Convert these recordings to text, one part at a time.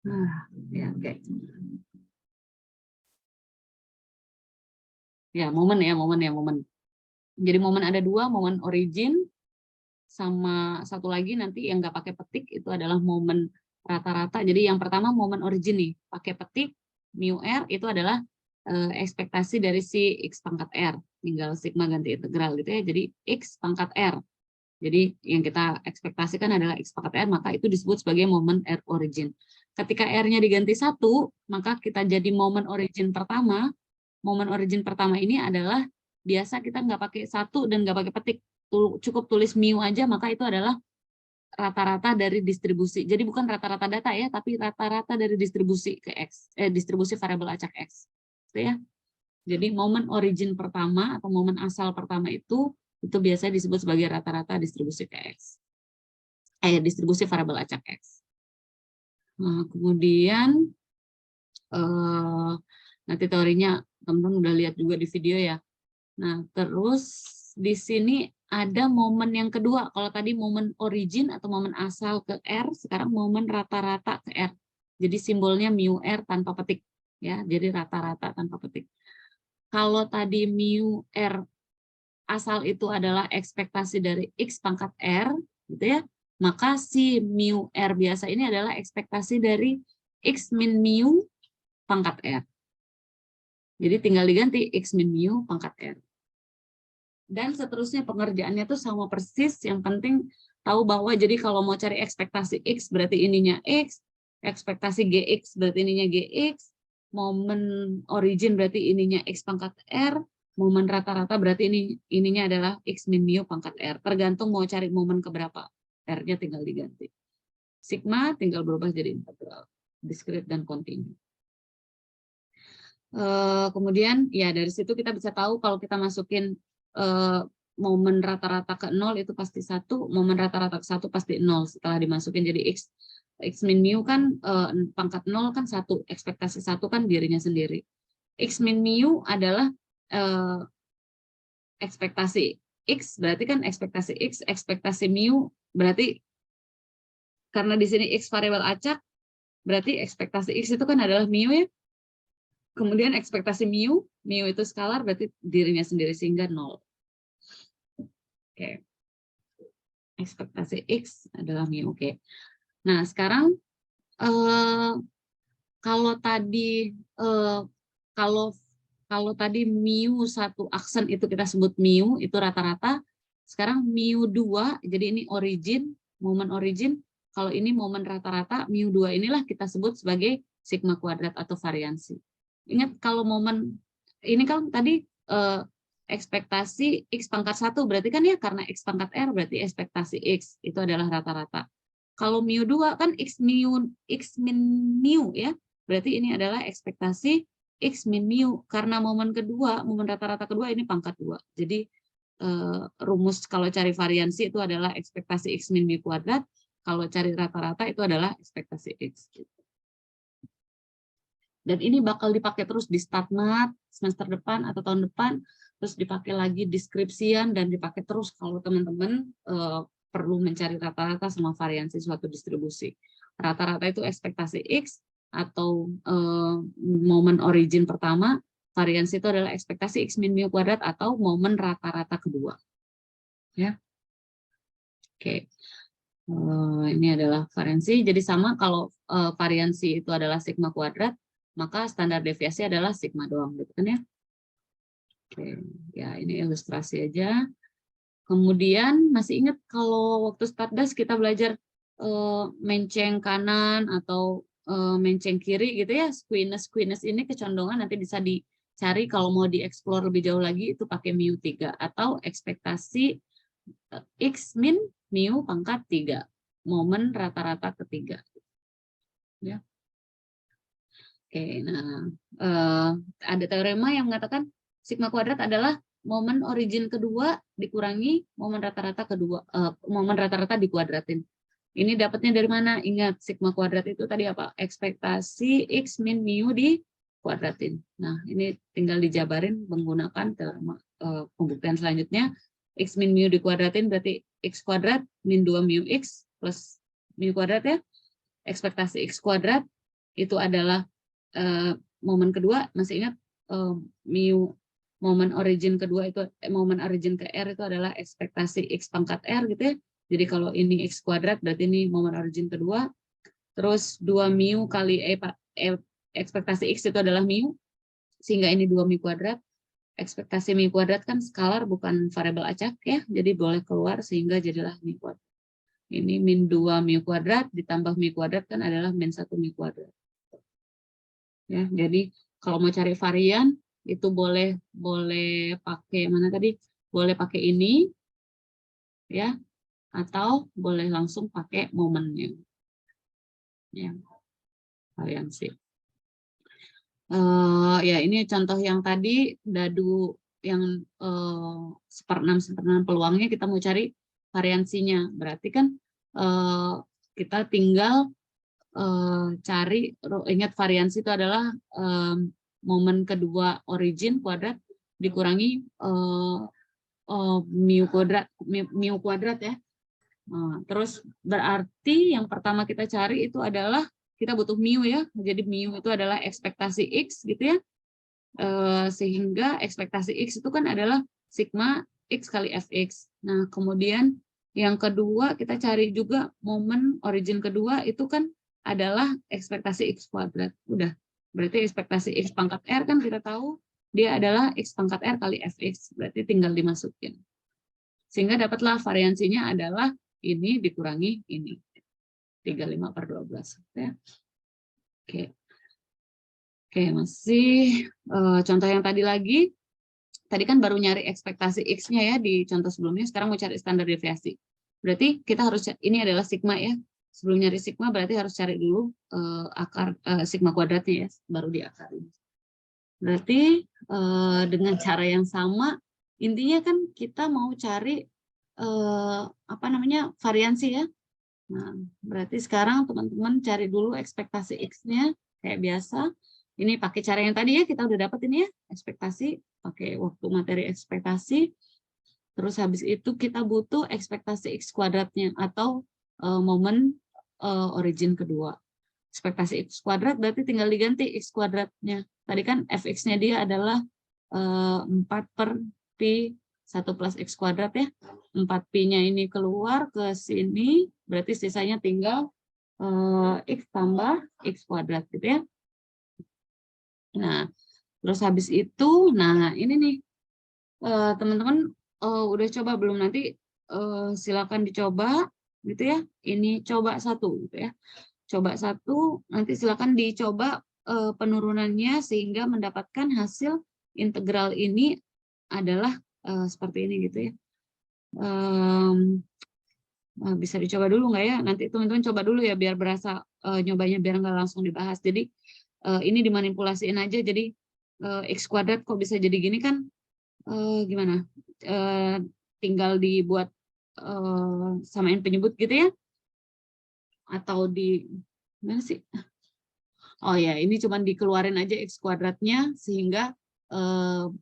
Nah, ya, oke. Ya, momen. Jadi momen ada dua, momen origin sama satu lagi nanti yang nggak pakai petik itu adalah momen rata-rata. Jadi yang pertama momen origin nih, pakai petik mu r itu adalah ekspektasi dari si x pangkat r, tinggal sigma ganti integral gitu ya. Jadi x pangkat r. Jadi yang kita ekspektasikan adalah x pangkat r, maka itu disebut sebagai momen r origin. Ketika r-nya diganti 1, maka kita jadi momen origin pertama. Momen origin pertama ini adalah biasa kita nggak pakai 1 dan nggak pakai petik, cukup tulis mu aja, maka itu adalah rata-rata dari distribusi. Jadi bukan rata-rata data ya, tapi rata-rata dari distribusi ke x, distribusi variabel acak x. Gitu ya. Jadi momen origin pertama atau momen asal pertama itu biasanya disebut sebagai rata-rata distribusi ke x. Distribusi variabel acak x. Nah, kemudian nanti teorinya teman-teman udah lihat juga di video ya. Nah, terus di sini ada momen yang kedua. Kalau tadi momen origin atau momen asal ke R, sekarang momen rata-rata ke R. Jadi simbolnya mu R tanpa petik ya. Jadi rata-rata tanpa petik. Kalau tadi mu R asal itu adalah ekspektasi dari X pangkat R, gitu ya. Maka si mu R biasa ini adalah ekspektasi dari X min mu pangkat R. Jadi tinggal diganti X min mu pangkat R. Dan seterusnya pengerjaannya tuh sama persis, yang penting tahu bahwa jadi kalau mau cari ekspektasi X berarti ininya X, ekspektasi GX berarti ininya GX, momen origin berarti ininya X pangkat R, momen rata-rata berarti ininya adalah X min mu pangkat R. Tergantung mau cari momen keberapa, R-nya tinggal diganti. Sigma tinggal berubah jadi integral, discrete dan kontinu. Kemudian ya dari situ kita bisa tahu kalau kita masukin momen rata-rata ke 0 itu pasti 1, momen rata-rata ke 1 pasti 0 setelah dimasukin. Jadi X min mu kan pangkat 0 kan 1, ekspektasi 1 kan dirinya sendiri. X min mu adalah ekspektasi X, berarti kan ekspektasi X, ekspektasi mu berarti karena di sini X variabel acak, berarti ekspektasi X itu kan adalah mu ya. Kemudian ekspektasi mu itu skalar berarti dirinya sendiri sehingga 0. Oke. Ekspektasi X adalah mu. Oke. Nah, sekarang kalau tadi kalau tadi mu satu aksen itu kita sebut mu itu rata-rata. Sekarang mu 2, jadi ini origin, momen origin. Kalau ini momen rata-rata, mu 2 inilah kita sebut sebagai sigma kuadrat atau variansi. Ingat kalau momen ini kan tadi ekspektasi X pangkat 1 berarti kan ya karena X pangkat R berarti ekspektasi X itu adalah rata-rata. Kalau mu 2 kan X min mu ya. Berarti ini adalah ekspektasi X min mu karena momen kedua, momen rata-rata kedua ini pangkat 2. Jadi rumus kalau cari variansi itu adalah ekspektasi X min mu kuadrat, kalau cari rata-rata itu adalah ekspektasi X. Dan ini bakal dipakai terus di statmat semester depan atau tahun depan, terus dipakai lagi di skripsian dan dipakai terus kalau teman-teman perlu mencari rata-rata sama variansi suatu distribusi. Rata-rata itu ekspektasi X atau momen origin pertama, variansi itu adalah ekspektasi X min mu kuadrat atau momen rata-rata kedua. Ya. Oke. Ini adalah variansi. Jadi sama kalau variansi itu adalah sigma kuadrat, maka standar deviasi adalah sigma doang, gitu kan ya. Oke, ya ini ilustrasi aja. Kemudian masih ingat kalau waktu statdas kita belajar menceng kanan atau menceng kiri gitu ya, squeeness ini kecondongan nanti bisa dicari kalau mau dieksplor lebih jauh lagi itu pakai mu 3 atau ekspektasi X min mu pangkat 3, momen rata-rata ketiga. Ya. Oke, nah ada teorema yang mengatakan sigma kuadrat adalah momen origin kedua dikurangi momen rata-rata kedua, momen rata-rata dikuadratin. Ini dapatnya dari mana? Ingat sigma kuadrat itu tadi apa? Ekspektasi X min mu dikuadratin. Nah, ini tinggal dijabarin menggunakan teorema pembuktian selanjutnya. X min mu dikuadratin berarti X kuadrat min 2 mu X plus mu kuadrat ya. Ekspektasi X kuadrat itu adalah momen kedua, masih ingat mu momen origin kedua itu momen origin ke R itu adalah ekspektasi X pangkat R gitu ya. Jadi kalau ini X kuadrat berarti ini momen origin kedua. Terus 2 mu kali ekspektasi X itu adalah mu, sehingga ini 2 mu kuadrat. Ekspektasi mu kuadrat kan skalar bukan variabel acak ya, jadi boleh keluar sehingga jadilah mu kuadrat. Ini min 2 mu kuadrat ditambah mu kuadrat kan adalah min 1 mu kuadrat. Ya, jadi kalau mau cari varian itu boleh pakai mana tadi? Boleh pakai ini ya, atau boleh langsung pakai momennya. Ya, variansi. Ya ini contoh yang tadi dadu yang 1/6 peluangnya kita mau cari variansinya. Berarti kan kita tinggal cari, ingat variansi itu adalah momen kedua origin kuadrat dikurangi mu kuadrat ya. Terus berarti yang pertama kita cari itu adalah kita butuh mu ya. Jadi mu itu adalah ekspektasi X gitu ya. Sehingga ekspektasi X itu kan adalah sigma X kali Fx. Nah, kemudian yang kedua kita cari juga momen origin kedua itu kan adalah ekspektasi X kuadrat. Udah, berarti ekspektasi X pangkat R kan kita tahu dia adalah X pangkat R kali Fx. Berarti tinggal dimasukin. Sehingga dapatlah variansinya adalah ini dikurangi ini. 35/12. Ya. Oke. Oke, masih contoh yang tadi lagi. Tadi kan baru nyari ekspektasi X-nya ya di contoh sebelumnya. Sekarang mau cari standar deviasi. Berarti kita harus, ini adalah sigma ya. Sebelum nyari sigma berarti harus cari dulu akar sigma kuadratnya ya, baru diakarin. Berarti dengan cara yang sama, intinya kan kita mau cari apa namanya variansi ya. Nah, berarti sekarang teman-teman cari dulu ekspektasi X-nya kayak biasa. Ini pakai cara yang tadi ya, kita udah dapat ini ya, ekspektasi, pakai waktu materi ekspektasi. Terus habis itu kita butuh ekspektasi X kuadratnya atau momen origin kedua. Ekspektasi X kuadrat berarti tinggal diganti X kuadratnya. Tadi kan Fx-nya dia adalah 4/pi 1 plus X kuadrat ya. 4pi-nya ini keluar ke sini, berarti sisanya tinggal X tambah X kuadrat gitu ya. Nah, terus habis itu, nah ini nih, teman-teman udah coba belum? Nanti silakan dicoba gitu ya. Ini coba 1 gitu ya. Coba 1, nanti silakan dicoba penurunannya sehingga mendapatkan hasil integral ini adalah seperti ini gitu ya. Bisa dicoba dulu nggak ya? Nanti teman-teman coba dulu ya biar berasa nyobanya, biar nggak langsung dibahas. Jadi ini dimanipulasiin aja. Jadi X kuadrat kok bisa jadi gini kan? Gimana? Tinggal dibuat samain penyebut gitu ya? Atau di mana sih? Oh ya, ini cuma dikeluarin aja X kuadratnya sehingga 1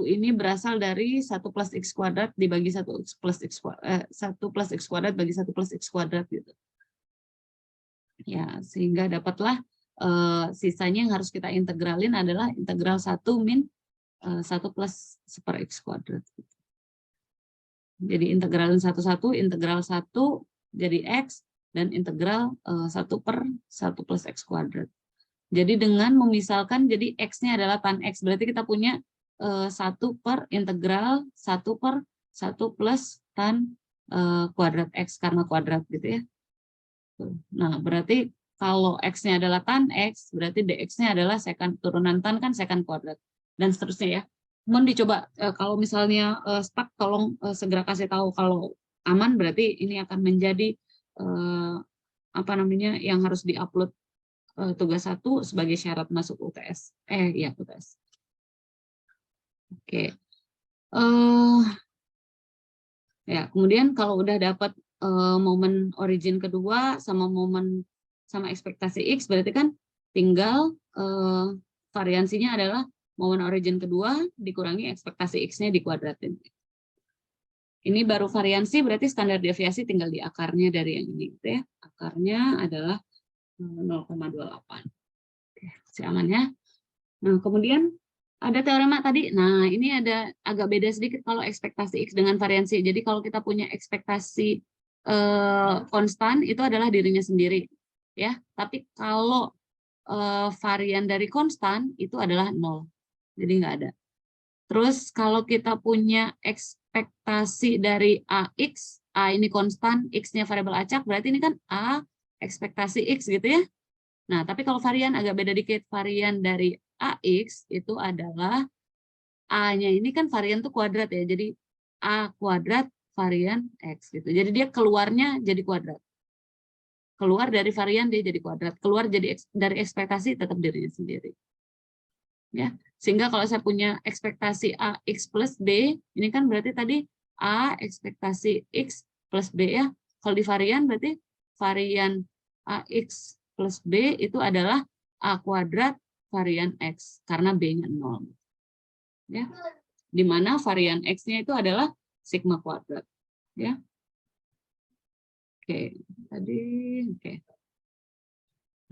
ini berasal dari 1 plus X kuadrat dibagi 1 plus X kuadrat, 1 plus X kuadrat bagi 1 plus X kuadrat gitu. Ya, sehingga dapatlah sisanya yang harus kita integralin adalah integral 1 min 1 plus 1 X kuadrat. Jadi integralin 1 integral 1 jadi X, dan integral 1 per 1 plus X kuadrat. Jadi dengan memisalkan, jadi X-nya adalah tan X, berarti kita punya 1 per integral 1 per 1 plus tan kuadrat X karena kuadrat gitu ya. Nah, berarti kalau X-nya adalah tan X, berarti dx-nya adalah sekant, turunan tan kan sekant kuadrat, dan seterusnya ya. Mohon dicoba, kalau misalnya stuck, tolong segera kasih tahu. Kalau aman, berarti ini akan menjadi apa namanya yang harus diupload tugas 1 sebagai syarat masuk UTS. Ya UTS. Oke. Ya, kemudian kalau udah dapat momen origin kedua sama momen sama ekspektasi X, berarti kan tinggal variansinya adalah momen origin kedua dikurangi ekspektasi X-nya dikuadratin. Ini baru variansi, berarti standar deviasi tinggal di akarnya dari yang ini gitu ya. Akarnya adalah 0,28. Oke, masih aman ya. Nah, kemudian ada teorema tadi. Nah, ini ada agak beda sedikit kalau ekspektasi X dengan variansi. Jadi kalau kita punya ekspektasi konstan, itu adalah dirinya sendiri. Ya, tapi kalau varian dari konstan, itu adalah 0. Jadi nggak ada. Terus kalau kita punya ekspektasi dari AX, A ini konstan, X-nya variabel acak, berarti ini kan A ekspektasi X gitu ya. Nah, tapi kalau varian agak beda dikit. Varian dari AX itu adalah A-nya ini kan varian tuh kuadrat ya. Jadi A kuadrat varian X gitu. Jadi dia keluarnya jadi kuadrat. Keluar dari varian dia jadi kuadrat. Keluar jadi dari ekspektasi tetap dirinya sendiri. Ya, sehingga kalau saya punya ekspektasi AX plus B, ini kan berarti tadi A ekspektasi X plus B ya. Kalau di varian berarti varian AX plus B itu adalah A kuadrat varian X, karena B-nya 0. Ya, di mana varian X-nya itu adalah sigma kuadrat. Ya, oke, tadi oke.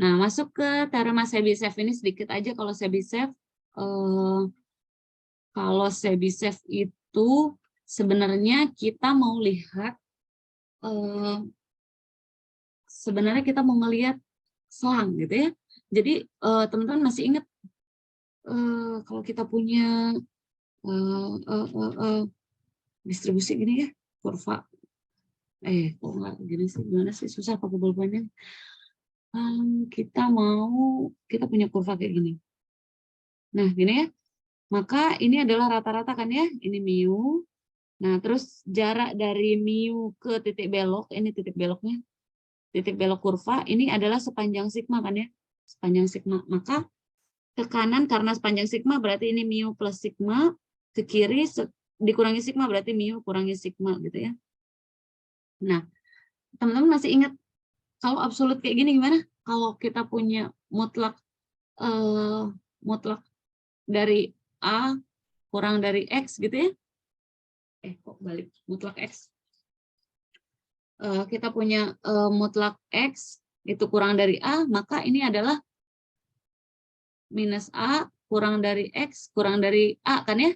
Nah, masuk ke teorema Chebyshev ini sedikit aja. Kalau Chebyshev itu sebenarnya kita mau lihat, sebenarnya kita mau ngelihat selang gitu ya. Jadi teman-teman masih ingat kalau kita punya distribusi gini ya, kurva. Kok nggak gini sih? Gimana sih? Susah pakai pulpennya. Kita punya kurva kayak gini. Nah, gini ya. Maka ini adalah rata-rata kan ya, ini mu. Nah, terus jarak dari mu ke titik belok, ini titik beloknya, titik belok kurva, ini adalah sepanjang sigma kan ya, sepanjang sigma. Maka ke kanan karena sepanjang sigma berarti ini mu plus sigma, ke kiri dikurangi sigma berarti mu kurangi sigma gitu ya. Nah, teman-teman masih ingat kalau absolut kayak gini gimana? Kalau kita punya mutlak dari A kurang dari X gitu ya. Kok balik mutlak X. Kita punya mutlak X itu kurang dari A, maka ini adalah minus A kurang dari X kurang dari A kan ya.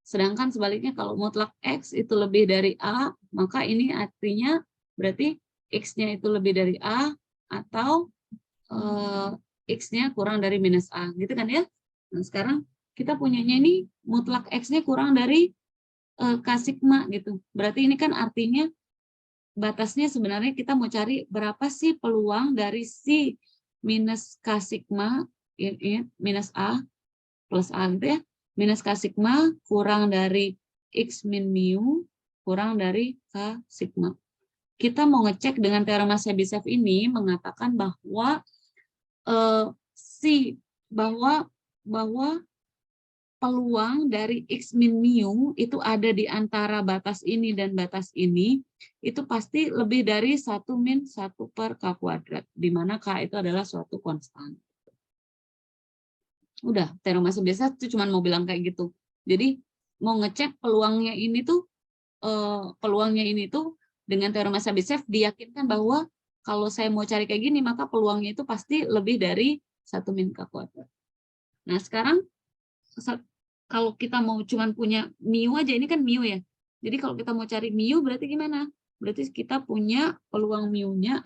Sedangkan sebaliknya kalau mutlak X itu lebih dari A, maka ini artinya berarti X-nya itu lebih dari A atau X-nya kurang dari minus A gitu kan ya. Nah, sekarang kita punyanya ini mutlak X-nya kurang dari K sigma gitu. Berarti ini kan artinya batasnya sebenarnya kita mau cari berapa sih peluang dari si minus K sigma minus A plus A gitu ya. Minus K sigma kurang dari X min mu kurang dari K sigma. Kita mau ngecek dengan teorema Chebyshev ini mengatakan bahwa bahwa peluang dari X min mu itu ada di antara batas ini dan batas ini, itu pasti lebih dari 1 min 1 per K kuadrat, di mana K itu adalah suatu konstan. Udah, teorema Chebyshev itu cuma mau bilang kayak gitu. Jadi mau ngecek peluangnya ini tuh dengan teorema Chebyshev diyakinkan bahwa kalau saya mau cari kayak gini, maka peluangnya itu pasti lebih dari 1 min K kuadrat. Nah, sekarang kalau kita mau cuman punya mu aja, ini kan mu ya. Jadi kalau kita mau cari mu berarti gimana? Berarti kita punya peluang mu-nya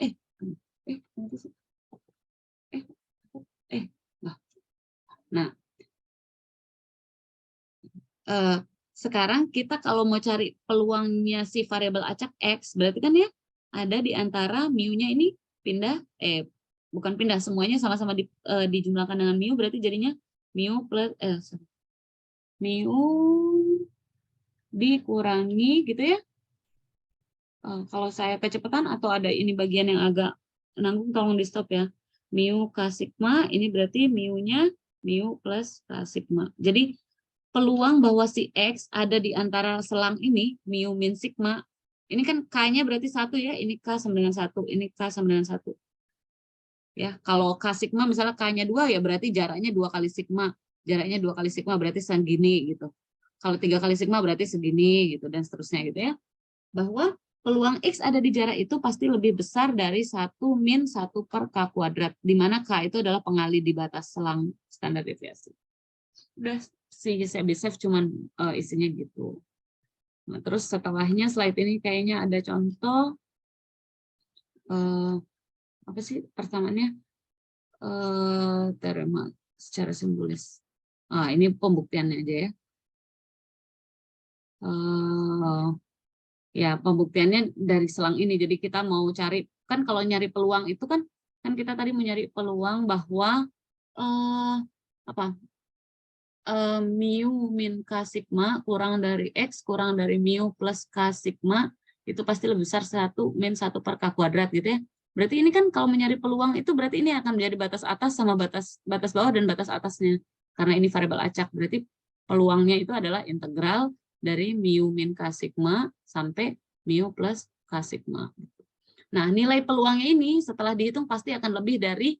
Nah, sekarang kita kalau mau cari peluangnya si variabel acak X, berarti kan ya ada di antara mu-nya ini pindah, bukan pindah, semuanya sama-sama dijumlahkan dengan mu, berarti jadinya mu plus mu dikurangi gitu ya. Kalau saya kecepatan atau ada ini bagian yang agak nanggung, tolong di stop ya. Mu K sigma, ini berarti mu-nya mu plus K sigma. Jadi peluang bahwa si X ada di antara selang ini, mu min sigma, ini kan K-nya berarti 1 ya, ini K sama dengan 1, ini K sama dengan 1. Ya, kalau K sigma misalnya K-nya 2 ya berarti jaraknya 2 kali sigma. Jaraknya 2 kali sigma berarti segini gitu. Kalau 3 kali sigma berarti segini gitu dan seterusnya gitu ya. Bahwa peluang X ada di jarak itu pasti lebih besar dari 1 min 1 per K kuadrat, di mana K itu adalah pengalih di batas selang standar deviasi. Udah, si Chebyshev cuman isinya gitu. Nah, terus setelahnya slide ini kayaknya ada contoh, apa sih persamaannya? Teorema secara simbolis. Ini pembuktiannya aja ya. Ya, pembuktiannya dari selang ini. Jadi kita mau cari, kan kalau nyari peluang itu kan kita tadi mau nyari peluang bahwa mu min K sigma kurang dari X kurang dari mu plus K sigma itu pasti lebih besar 1 min 1 per K kuadrat gitu ya. Berarti ini kan kalau mencari peluang itu berarti ini akan menjadi batas atas sama batas bawah dan batas atasnya. Karena ini variabel acak, berarti peluangnya itu adalah integral dari mu min K sigma sampai mu plus K sigma. Nah, nilai peluangnya ini setelah dihitung pasti akan lebih dari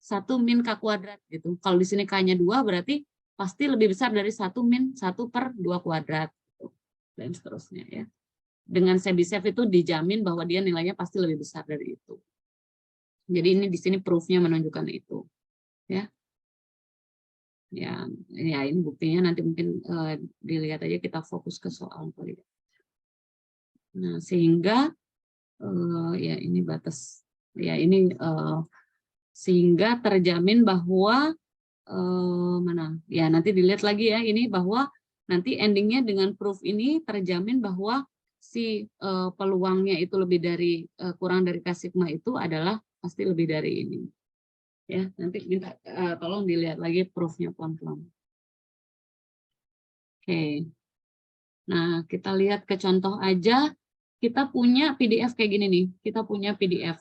1 min K kuadrat gitu. Kalau di sini K-nya 2 berarti pasti lebih besar dari 1 min 1 per 2 kuadrat. Gitu. Dan seterusnya ya. Dengan Chebyshev itu dijamin bahwa dia nilainya pasti lebih besar dari itu. Jadi ini di sini proof-nya menunjukkan itu. Ya. Ya, ini buktinya nanti mungkin dilihat aja, kita fokus ke soal kali. Nah, sehingga ya ini batas ya ini sehingga terjamin bahwa mana ya nanti dilihat lagi ya ini bahwa nanti endingnya dengan proof ini terjamin bahwa si peluangnya itu lebih dari kurang dari K sigma itu adalah pasti lebih dari ini. Ya, nanti minta tolong dilihat lagi proofnya pelan-pelan. Oke. Nah, kita lihat ke contoh aja. Kita punya PDF kayak gini nih. Kita punya PDF.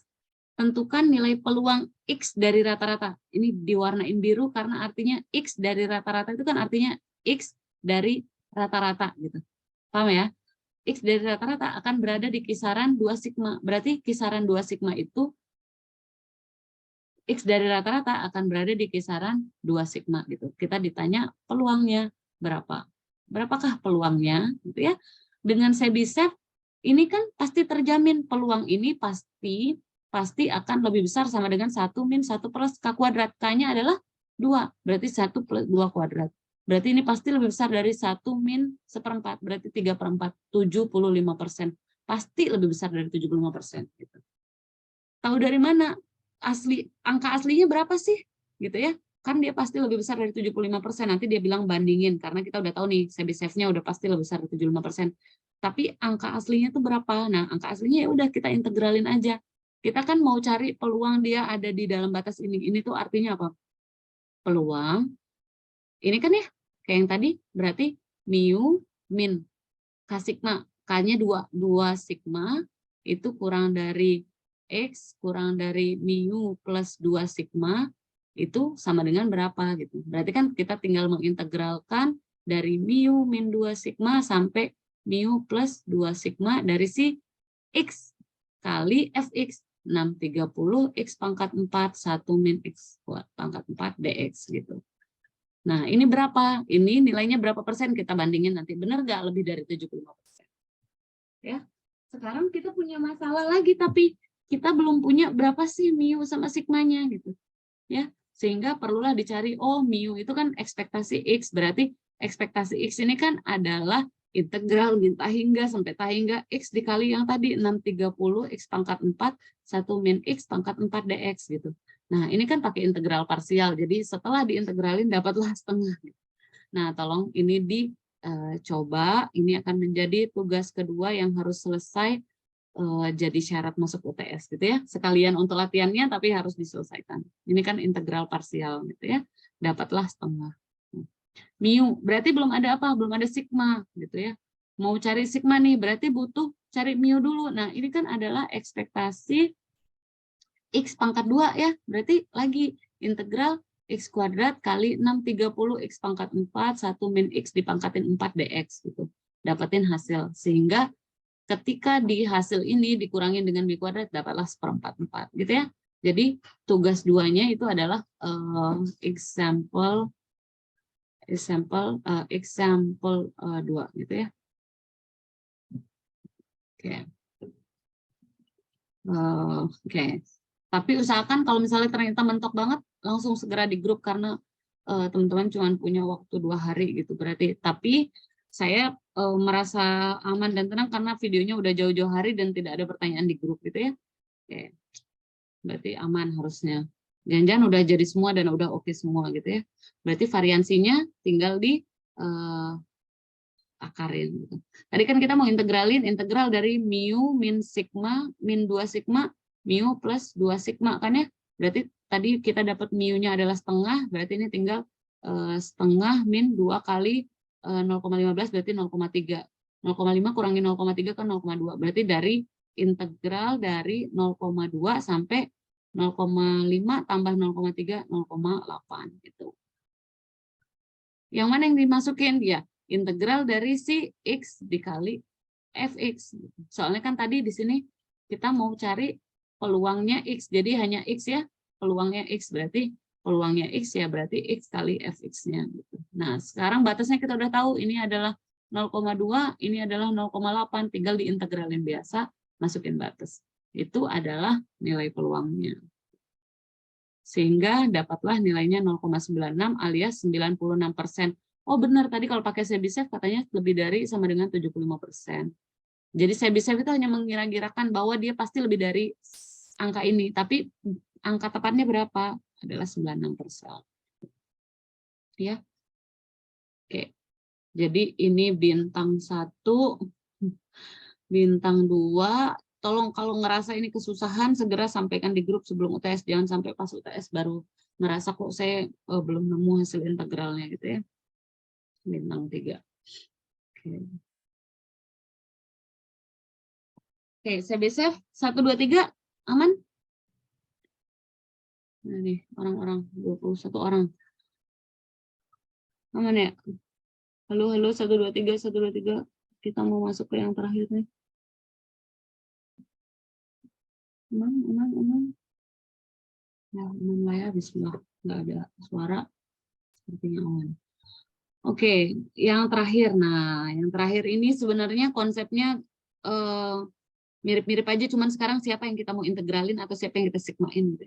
Tentukan nilai peluang X dari rata-rata. Ini diwarnain biru karena artinya X dari rata-rata itu kan artinya X dari rata-rata gitu. Paham ya? X dari rata-rata akan berada di kisaran 2 sigma. Berarti kisaran 2 sigma itu X dari rata-rata akan berada di kisaran 2 sigma gitu. Kita ditanya peluangnya berapa. Berapakah peluangnya gitu ya. Dengan Chebyshev ini kan pasti terjamin peluang ini pasti akan lebih besar sama dengan 1 min 1 plus K kuadrat. K-nya adalah 2, berarti 1 plus 2 kuadrat. Berarti ini pasti lebih besar dari 1 min 1/4, berarti 3/4, 75%. Pasti lebih besar dari 75%. Gitu. Tahu dari mana? Angka aslinya berapa sih? Gitu ya. Kan dia pasti lebih besar dari 75%. Nanti dia bilang bandingin, karena kita udah tahu nih, Chebyshev-nya udah pasti lebih besar dari 75%. Tapi angka aslinya tuh berapa? Nah, angka aslinya ya udah kita integralin aja. Kita kan mau cari peluang dia ada di dalam batas ini. Ini tuh artinya apa? Peluang. Ini kan ya, kayak yang tadi, berarti mu min K sigma. K-nya 2. 2 sigma itu kurang dari X kurang dari mu plus 2 sigma itu sama dengan berapa gitu. Berarti kan kita tinggal mengintegralkan dari mu min 2 sigma sampai mu plus 2 sigma dari si X kali Fx 630 X pangkat 4 1 min X pangkat 4 dx gitu. Nah, ini berapa? Ini nilainya berapa persen? Kita bandingin nanti. Benar nggak lebih dari 75%? Ya. Sekarang kita punya masalah lagi, tapi kita belum punya berapa sih mu sama sigmanya gitu. Ya. Sehingga perlulah dicari, oh mu itu kan ekspektasi X, berarti ekspektasi X ini kan adalah integral min hingga sampai hingga X dikali yang tadi 630 X pangkat 4 1 min X pangkat 4 dx gitu. Nah, ini kan pakai integral parsial, jadi setelah diintegralin dapatlah setengah. Nah, tolong ini dicoba, ini akan menjadi tugas kedua yang harus selesai jadi syarat masuk UTS gitu ya. Sekalian untuk latihannya tapi harus diselesaikan. Ini kan integral parsial gitu ya. Dapatlah setengah. Mu, berarti belum ada apa? Belum ada sigma gitu ya. Mau cari sigma nih, berarti butuh cari mu dulu. Nah, ini kan adalah ekspektasi X pangkat 2 ya, berarti lagi integral X kuadrat kali 630 X pangkat 4, 1 min X dipangkatin 4 dx gitu. Dapatin hasil. Sehingga ketika di hasil ini dikurangin dengan B kuadrat, dapatlah 1/4 gitu ya. Jadi tugas 2-nya itu adalah example 2 gitu ya. Oke. Oke. Tapi usahakan kalau misalnya ternyata mentok banget, langsung segera di grup karena teman-teman cuma punya waktu 2 hari gitu berarti. Tapi saya merasa aman dan tenang karena videonya udah jauh-jauh hari dan tidak ada pertanyaan di grup gitu ya. Oke. Berarti aman harusnya. Jangan-jangan udah jadi semua dan udah oke semua gitu ya. Berarti variansinya tinggal di akarin. Gitu. Tadi kan kita mau integralin integral dari mu min sigma min 2 sigma mu plus 2 sigma kan ya. Berarti tadi kita dapat mu-nya adalah setengah, berarti ini tinggal setengah min 2 kali 0,15 berarti 0,3. 0,5 kurangi 0,3 kan 0,2. Berarti dari integral dari 0,2 sampai 0,5 tambah 0,3 0,8 gitu. Yang mana yang dimasukin? Ya, integral dari si X dikali fx. Soalnya kan tadi di sini kita mau cari peluangnya X, jadi hanya X ya, peluangnya X berarti peluangnya X ya berarti X kali fx-nya. Nah, sekarang batasnya kita udah tahu, ini adalah 0,2, ini adalah 0,8, tinggal diintegralin biasa, masukin batas. Itu adalah nilai peluangnya. Sehingga dapatlah nilainya 0,96 alias 96%. Oh benar, tadi kalau pakai Chebyshev katanya lebih dari sama dengan 75%. Jadi Chebyshev itu hanya mengira-girakan bahwa dia pasti lebih dari angka ini, tapi angka tepatnya berapa? Adalah 96%. Ya. Oke. Jadi ini bintang 1, bintang 2. Tolong kalau ngerasa ini kesusahan, segera sampaikan di grup sebelum UTS. Jangan sampai pas UTS baru ngerasa kok saya belum nemu hasil integralnya gitu ya. Bintang 3. Oke. Oke, Chebyshev 1, 2, 3 aman? Nah nih, orang-orang 21 orang. Aman ya? Halo, halo, 1, 2, 3, 1, 2, 3. Kita mau masuk ke yang terakhir nih. Aman, aman, aman. Ya, aman lah ya, bismillah. Nggak ada suara. Sepertinya aman. Oke, yang terakhir. Nah, yang terakhir ini sebenarnya konsepnya mirip-mirip aja, cuman sekarang siapa yang kita mau integralin atau siapa yang kita sigmain gitu.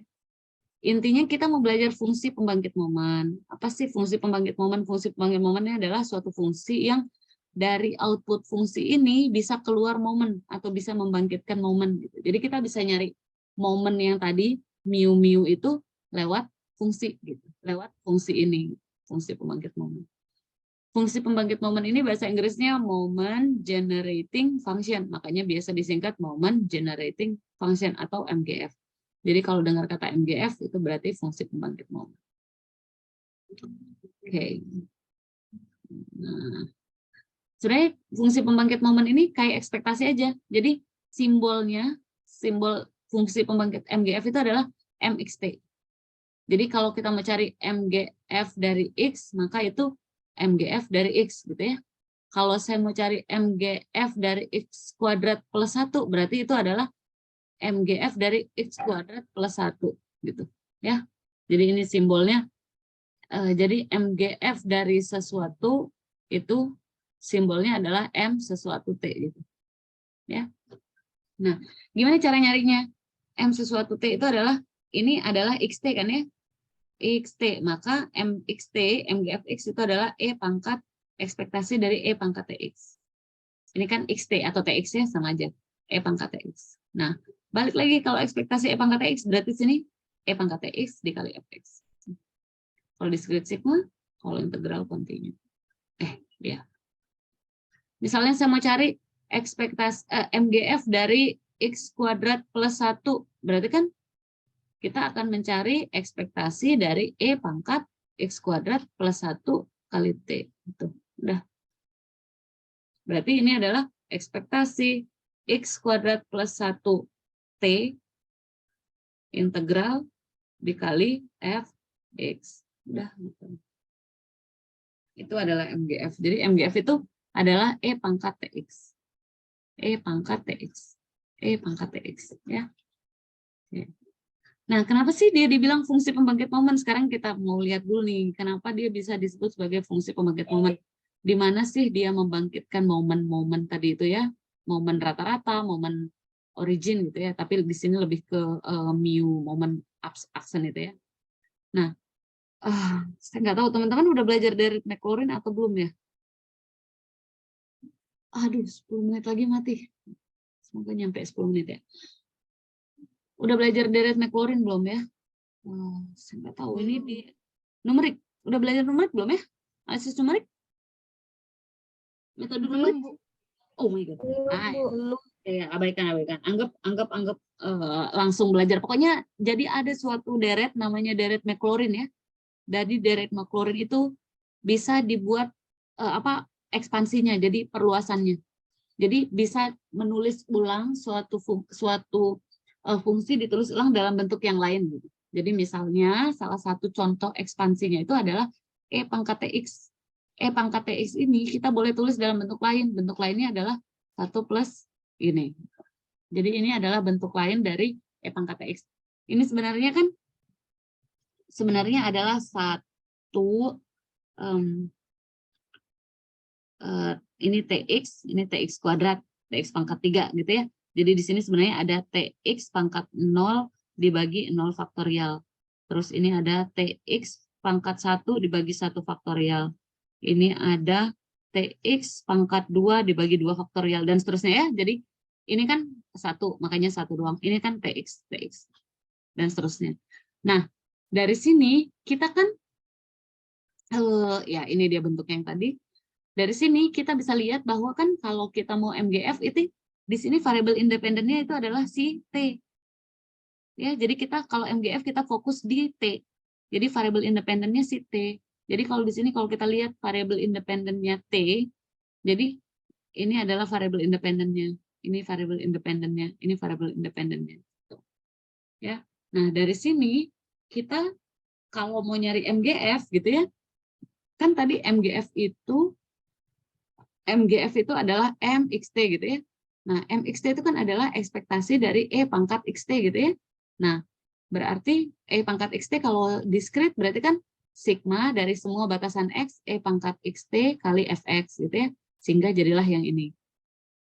Intinya kita mau belajar fungsi pembangkit momen. Apa sih fungsi pembangkit momen? Fungsi pembangkit momennya adalah suatu fungsi yang dari output fungsi ini bisa keluar momen atau bisa membangkitkan momen. Gitu. Jadi kita bisa nyari momen yang tadi mu itu lewat fungsi gitu, lewat fungsi ini, fungsi pembangkit momen. Fungsi pembangkit momen ini bahasa Inggrisnya moment generating function, makanya biasa disingkat moment generating function atau MGF. Jadi kalau dengar kata MGF itu berarti fungsi pembangkit momen. Oke. Nah, sebenarnya fungsi pembangkit momen ini kayak ekspektasi aja. Jadi simbolnya, simbol fungsi pembangkit MGF itu adalah MXT. Jadi kalau kita mau cari MGF dari X, maka itu MGF dari X gitu ya. Kalau saya mau cari MGF dari X kuadrat plus 1, berarti itu adalah MGF dari X kuadrat plus 1 gitu ya. Jadi ini simbolnya. Jadi MGF dari sesuatu itu simbolnya adalah M sesuatu T gitu. Ya. Nah, gimana cara nyarinya? M sesuatu T itu adalah, ini adalah XT kan ya? XT, maka MXT, MGFX itu adalah E pangkat ekspektasi dari E pangkat TX. Ini kan XT atau TX ya, sama aja. E pangkat TX. Nah, balik lagi kalau ekspektasi E pangkat TX, berarti sini E pangkat TX dikali FX. Kalau discrete sigma, kalau integral kontinu. Ya. Misalnya saya mau cari ekspektasi MGF dari X kuadrat plus 1, berarti kan kita akan mencari ekspektasi dari E pangkat X kuadrat plus 1 kali T. Itu. Udah. Berarti ini adalah ekspektasi X kuadrat plus 1 T integral dikali Fx. Udah. Itu adalah MGF. Jadi MGF itu adalah E pangkat TX. E pangkat TX. E pangkat TX. Ya. Oke. Nah, kenapa sih dia dibilang fungsi pembangkit momen? Sekarang kita mau lihat dulu nih, kenapa dia bisa disebut sebagai fungsi pembangkit momen. Di mana sih dia membangkitkan momen-momen tadi itu ya? Momen rata-rata, momen origin gitu ya, tapi di sini lebih ke mu moment accent itu ya. Nah, saya nggak tahu teman-teman udah belajar dari Maclaurin atau belum ya? Aduh, 10 menit lagi mati. Semoga nyampe 10 menit ya. Udah belajar dari Maclaurin belum ya? Saya nggak tahu ini di numerik. Udah belajar numerik belum ya? Analisis numerik? Metode numerik? Oh my god. Ya, abaikan. Anggap langsung belajar. Pokoknya jadi ada suatu deret namanya deret Maclaurin ya. Dari deret Maclaurin itu bisa dibuat ekspansinya, jadi perluasannya. Jadi bisa menulis ulang suatu fungsi ditulis ulang dalam bentuk yang lain gitu. Jadi misalnya salah satu contoh ekspansinya itu adalah E pangkat TX. E pangkat TX ini kita boleh tulis dalam bentuk lain. Bentuk lainnya adalah 1 plus ini. Jadi ini adalah bentuk lain dari E pangkat TX. Ini sebenarnya adalah satu ini TX kuadrat, TX pangkat 3 gitu ya. Jadi di sini sebenarnya ada TX pangkat 0 dibagi 0 faktorial. Terus ini ada TX pangkat 1 dibagi 1 faktorial. Ini ada TX pangkat 2 dibagi 2 faktorial dan seterusnya ya. Jadi ini kan 1, makanya 1 doang. Ini kan TX dan seterusnya. Nah, dari sini kita kan ya ini dia bentuknya yang tadi. Dari sini kita bisa lihat bahwa kan kalau kita mau MGF itu di sini variabel independennya itu adalah si T. Ya, jadi kita kalau MGF kita fokus di T. Jadi variabel independennya si T. Jadi kalau di sini kalau kita lihat variabel independennya T, jadi ini adalah variabel independennya. Ini variabel independennya, ini variabel independennya. Ya. Nah, dari sini kita kalau mau nyari MGF gitu ya. Kan tadi MGF itu adalah MXT gitu ya. Nah, MXT itu kan adalah ekspektasi dari E pangkat XT gitu ya. Nah, berarti E pangkat XT kalau diskrit berarti kan sigma dari semua batasan X, E pangkat XT kali Fx gitu ya. Sehingga jadilah yang ini.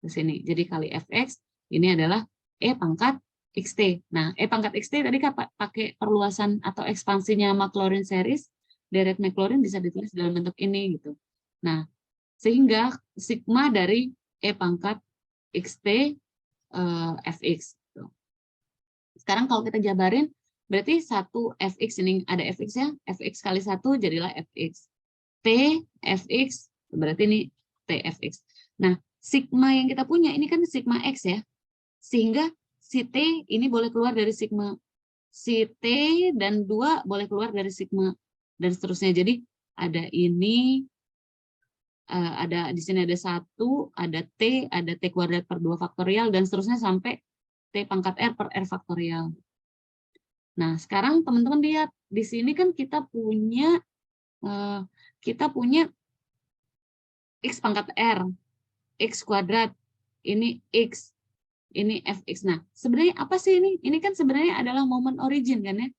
Di sini. Jadi kali Fx, ini adalah E pangkat XT. Nah, E pangkat XT tadi kan pakai perluasan atau ekspansinya Maclaurin series, deret Maclaurin bisa ditulis dalam bentuk ini gitu. Nah, sehingga sigma dari E pangkat XT Fx. Sekarang kalau kita jabarin, berarti 1 Fx ini ada Fx ya, Fx kali 1 jadilah Fx. T Fx, berarti ini T Fx. Nah, sigma yang kita punya ini kan sigma X ya, sehingga si T ini boleh keluar dari sigma. Si T dan 2 boleh keluar dari sigma, dan seterusnya. Jadi ada ini, ada di sini ada 1, ada T kuadrat per 2 faktorial, dan seterusnya sampai T pangkat R per R faktorial. Nah, sekarang teman-teman lihat, di sini kan kita punya X pangkat R, X kuadrat, ini X, ini Fx. Nah, sebenarnya apa sih ini? Ini kan sebenarnya adalah moment origin kan ya.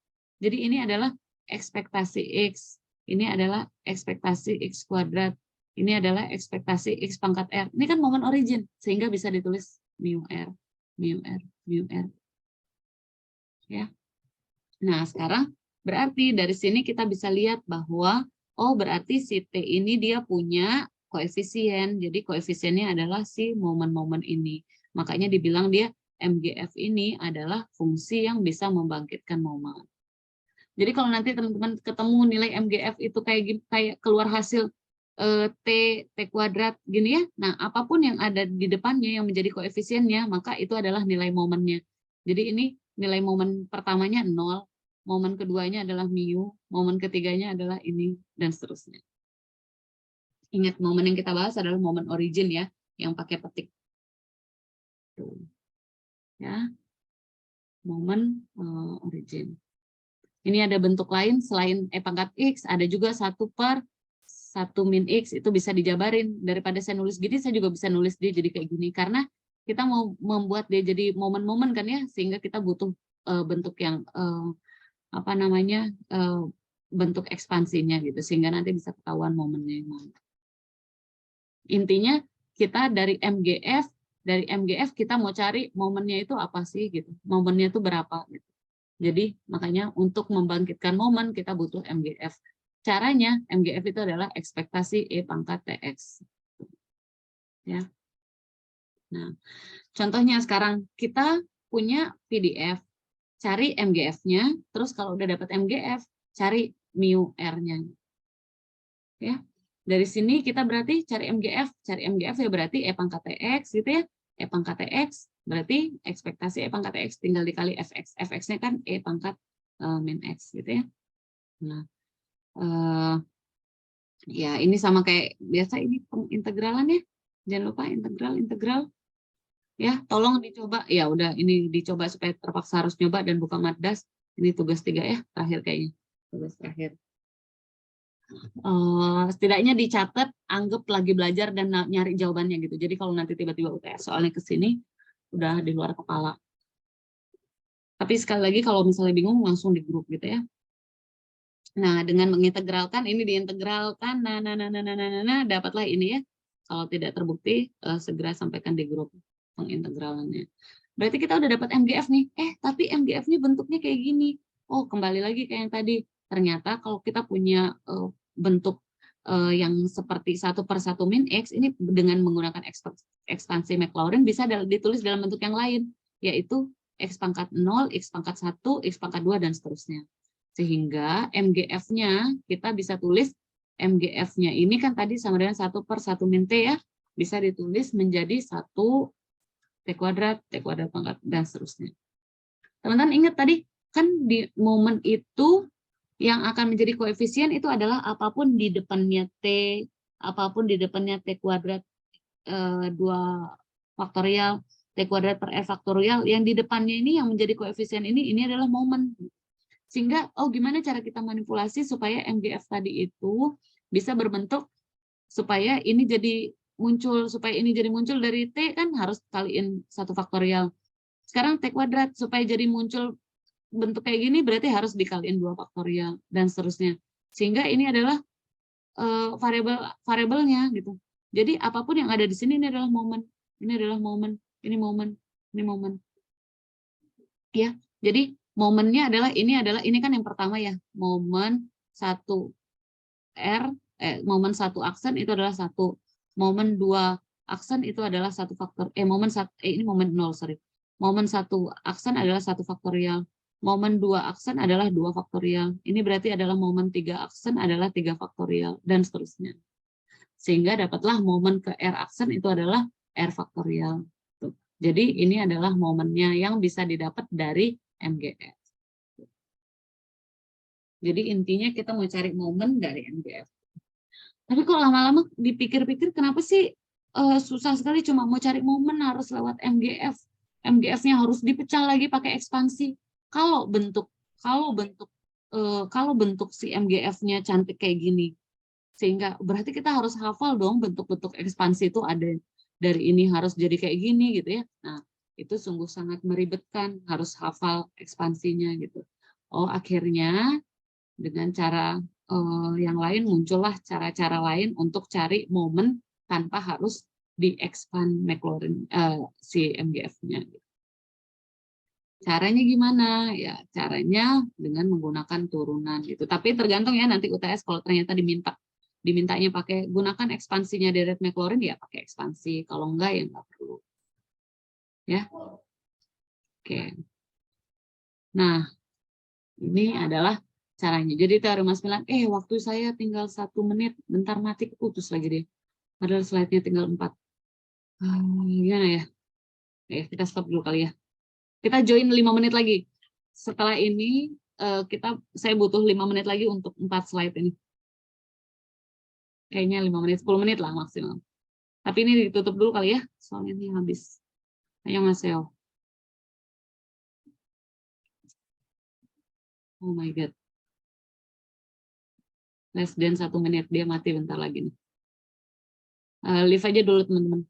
Jadi ini adalah ekspektasi X, ini adalah ekspektasi X kuadrat, ini adalah ekspektasi X pangkat R. Ini kan momen origin, sehingga bisa ditulis mu R, mu R, mu R. Ya. Nah, sekarang berarti dari sini kita bisa lihat bahwa, oh berarti si T ini dia punya koefisien. Jadi koefisiennya adalah si momen-momen ini. Makanya dibilang dia MGF ini adalah fungsi yang bisa membangkitkan momen. Jadi kalau nanti teman-teman ketemu nilai MGF itu kayak keluar hasil T kuadrat gini ya. Nah, apapun yang ada di depannya yang menjadi koefisiennya, maka itu adalah nilai momennya. Jadi ini nilai momen pertamanya 0, momen keduanya adalah mu, momen ketiganya adalah ini, dan seterusnya. Ingat, momen yang kita bahas adalah momen origin ya, yang pakai petik. Ya, momen origin. Ini ada bentuk lain selain E pangkat X, ada juga 1 per 1 min X, itu bisa dijabarin. Daripada saya nulis gini, saya juga bisa nulis dia jadi kayak gini. Karena kita mau membuat dia jadi momen-momen kan ya, sehingga kita butuh bentuk yang bentuk ekspansinya gitu, sehingga nanti bisa ketahuan momennya yang mana. Intinya kita dari MGF dari MGF kita mau cari momennya itu apa sih gitu. Momennya itu berapa gitu. Jadi makanya untuk membangkitkan momen kita butuh MGF. Caranya MGF itu adalah ekspektasi E pangkat TX. Ya. Nah, contohnya sekarang kita punya PDF, cari MGF-nya, terus kalau udah dapat MGF, cari mu R-nya. Ya. Dari sini kita berarti cari MGF ya berarti E pangkat TX gitu ya. E pangkat TX berarti ekspektasi E pangkat TX tinggal dikali Fx. Fx-nya kan E pangkat min X gitu ya. Nah, ya ini sama kayak biasa ini pengintegralan ya. Jangan lupa integral. Ya, tolong dicoba. Ya udah ini dicoba supaya terpaksa harus nyoba dan buka Matdas. Ini tugas 3 ya, terakhir kayaknya. Tugas terakhir. Setidaknya dicatat, anggap lagi belajar dan nyari jawabannya gitu. Jadi kalau nanti tiba-tiba UTS soalnya ke sini udah di luar kepala. Tapi sekali lagi kalau misalnya bingung langsung di grup gitu ya. Nah, dengan mengintegralkan ini diintegralkan dapatlah ini ya. Kalau tidak terbukti segera sampaikan di grup pengintegralannya. Berarti kita udah dapat MGF nih. Tapi MGF-nya bentuknya kayak gini. Oh, kembali lagi kayak yang tadi. Ternyata kalau kita punya bentuk yang seperti 1/1 min X, ini dengan menggunakan ekspansi Maclaurin bisa ditulis dalam bentuk yang lain, yaitu X pangkat 0, X pangkat 1, X pangkat 2, dan seterusnya. Sehingga MGF-nya kita bisa tulis, MGF-nya ini kan tadi sama dengan 1/1 min T ya, bisa ditulis menjadi 1 T kuadrat pangkat, dan seterusnya. Teman-teman ingat tadi, kan di momen itu yang akan menjadi koefisien itu adalah apapun di depannya T, apapun di depannya T kuadrat 2 faktorial, T kuadrat per R faktorial, yang di depannya ini yang menjadi koefisien ini adalah momen. Sehingga, gimana cara kita manipulasi supaya MGF tadi itu bisa berbentuk, supaya ini jadi muncul dari T kan harus kaliin 1 faktorial. Sekarang T kuadrat, supaya jadi muncul bentuk kayak gini berarti harus dikaliin 2 faktorial, dan seterusnya. Sehingga ini adalah variabelnya gitu. Jadi apapun yang ada di sini ini adalah momen, ini momen. Ya, jadi momennya adalah ini kan yang pertama ya, momen 1 R, momen 1 aksen itu adalah 1, momen 2 aksen itu adalah 1 faktor, ini momen 0, sorry. Momen 1 aksen adalah 1 faktorial, momen 2 aksen adalah 2 faktorial. Ini berarti adalah momen 3 aksen adalah 3 faktorial, dan seterusnya. Sehingga dapatlah momen ke R aksen itu adalah R faktorial. Jadi ini adalah momennya yang bisa didapat dari MGF. Jadi intinya kita mau cari momen dari MGF. Tapi kok lama-lama dipikir-pikir kenapa sih susah sekali cuma mau cari momen harus lewat MGF. MGF-nya harus dipecah lagi pakai ekspansi. Kalau bentuk si MGF-nya cantik kayak gini, sehingga berarti kita harus hafal dong bentuk-bentuk ekspansi itu ada dari ini harus jadi kayak gini gitu ya. Nah, itu sungguh sangat meribetkan, harus hafal ekspansinya gitu. Akhirnya dengan cara yang lain muncullah cara-cara lain untuk cari momen tanpa harus di-expand Maclaurin si MGF-nya. Caranya gimana? Ya, caranya dengan menggunakan turunan gitu. Tapi tergantung ya nanti UTS kalau ternyata dimintanya pakai gunakan ekspansinya deret Maclaurin ya pakai ekspansi. Kalau enggak ya enggak perlu. Ya. Oke. Nah, ini adalah caranya. Jadi teori Mas Milan, waktu saya tinggal 1 menit, bentar mati putus lagi deh. Padahal slide-nya tinggal 4. Gimana ya? Kita stop dulu kali ya. Kita join 5 menit lagi. Setelah ini saya butuh 5 menit lagi untuk 4 slide ini. Kayaknya 5 menit, 10 menit lah maksimal. Tapi ini ditutup dulu kali ya, soalnya ini habis. Ayo Mas Seo. Oh my God. Less than 1 menit, dia mati bentar lagi nih. Leave aja dulu teman-teman.